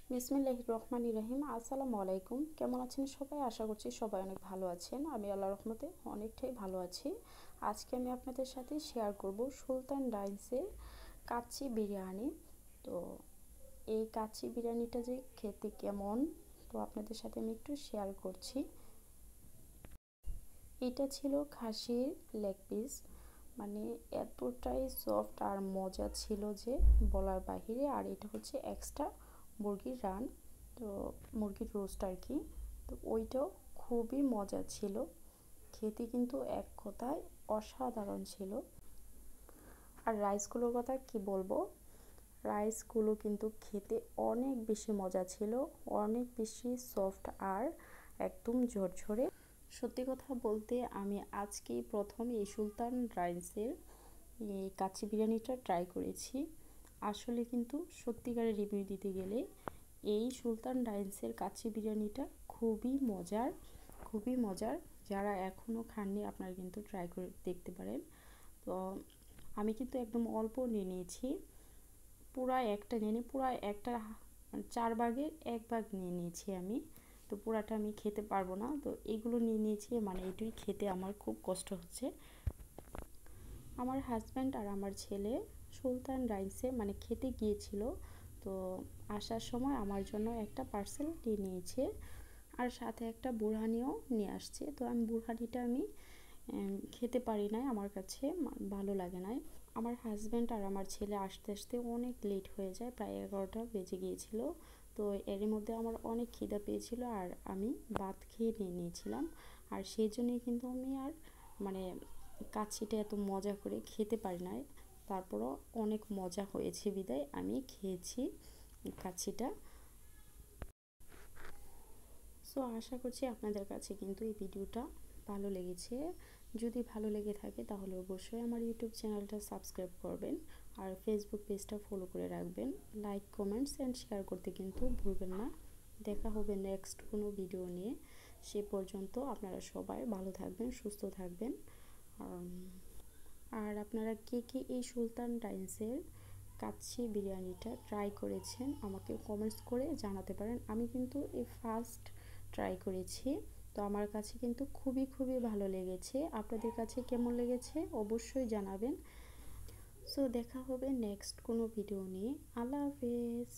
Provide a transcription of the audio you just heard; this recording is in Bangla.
বিসমিল্লাহির রহমানির রহিম। আসসালামু আলাইকুম। কেমন আছেন সবাই? আশা করছি সবাই অনেক ভালো আছেন। আমি আল্লাহর রহমতে অনেকটাই ভালো আছি। আজকে আমি আপনাদের সাথে শেয়ার করব সুলতান ডাইন্সের কাচ্চি বিরিয়ানি। তো এই কাচ্চি বিরিয়ানিটা যে খেতে কেমন, তো আপনাদের সাথে আমি একটু শেয়ার করছি। এটা ছিল খাসির লেগ পিস, মানে এতটাই সফট আর মজা ছিল যে বলার বাহিরে। আর এটা হচ্ছে এক্সট্রা মুরগির রান, তো মুরগির রোস্ট আর কি। তো ওইটাও খুবই মজা ছিল, খেতে কিন্তু এক কথায় অসাধারণ ছিল। আর রাইসগুলোর কথা কি বলবো, রাইসগুলো কিন্তু খেতে অনেক বেশি মজা ছিল, অনেক বেশি সফট আর একদম ঝরঝরে। সত্যি কথা বলতে আমি আজকেই প্রথম এই সুলতান রাইসের এই কাচ্চি বিরিয়ানিটা ট্রাই করেছি। আসলে কিন্তু সত্যিকারের রিভিউ দিতে গেলে এই সুলতান রাইসের কাচ্চি বিরিয়ানিটা খুবই মজার, খুবই মজার। যারা এখনও খাননি আপনারা কিন্তু ট্রাই করে দেখতে পারেন। তো আমি কিন্তু একদম অল্প নিয়ে নিয়েছি, পুরা একটা নিয়ে নিই, পুরা একটা মানে 4 ভাগের 1 ভাগ নিয়ে নিয়েছি আমি। তো পুরাটা আমি খেতে পারবো না, তো এগুলো নিয়ে নিয়েছি, মানে এটাই খেতে আমার খুব কষ্ট হচ্ছে। আমার হাজব্যান্ড আর আমার ছেলে সুলতান রাইসে মানে খেতে গিয়েছিল, তো আসার সময় আমার জন্য একটা পার্সেল নিয়ে নিয়েছে আর সাথে একটা বুরহানিও নিয়ে আসছে। তো আমি বুরহানিটা আমি খেতে পারি নাই, আমার কাছে ভালো লাগে নাই। আমার হাজব্যান্ড আর আমার ছেলে আসতে আসতে অনেক লেট হয়ে যায়, প্রায় 11টা বেজে গিয়েছিল। তো এর মধ্যে আমার অনেক খিদা পেয়েছিল আর আমি ভাত খেয়ে নিয়ে নিয়েছিলাম। আর সেই জন্যই কিন্তু আমি আর মানে কাচ্চিটা এত মজা করে খেতে পারি নাই। তারপরও অনেক মজা হয়েছে বিদায় আমি খেয়েছি কাচ্চিটা। সো আশা করছি আপনাদের কাছে কিন্তু এই ভিডিওটা ভালো লেগেছে। যদি ভালো লেগে থাকে তাহলে অবশ্যই আমার ইউটিউব চ্যানেলটা সাবস্ক্রাইব করবেন আর ফেসবুক পেজটা ফলো করে রাখবেন। লাইক, কমেন্টস অ্যান্ড শেয়ার করতে কিন্তু ভুলবেন না। দেখা হবে নেক্সট কোনো ভিডিও নিয়ে। সে পর্যন্ত আপনারা সবাই ভালো থাকবেন, সুস্থ থাকবেন। আর আপনারা কে কে এই সুলতান ডাইন্সের কাচ্চি বিরিয়ানিটা ট্রাই করেছেন আমাকে কমেন্টস করে জানাতে পারেন। আমি কিন্তু এই ফার্স্ট ট্রাই করেছি, তো আমার কাছে কিন্তু খুবই খুবই ভালো লেগেছে। আপনাদের কাছে কেমন লেগেছে অবশ্যই জানাবেন। সো দেখা হবে নেক্সট কোনো ভিডিও নিয়ে। আল্লাহ হাফেজ।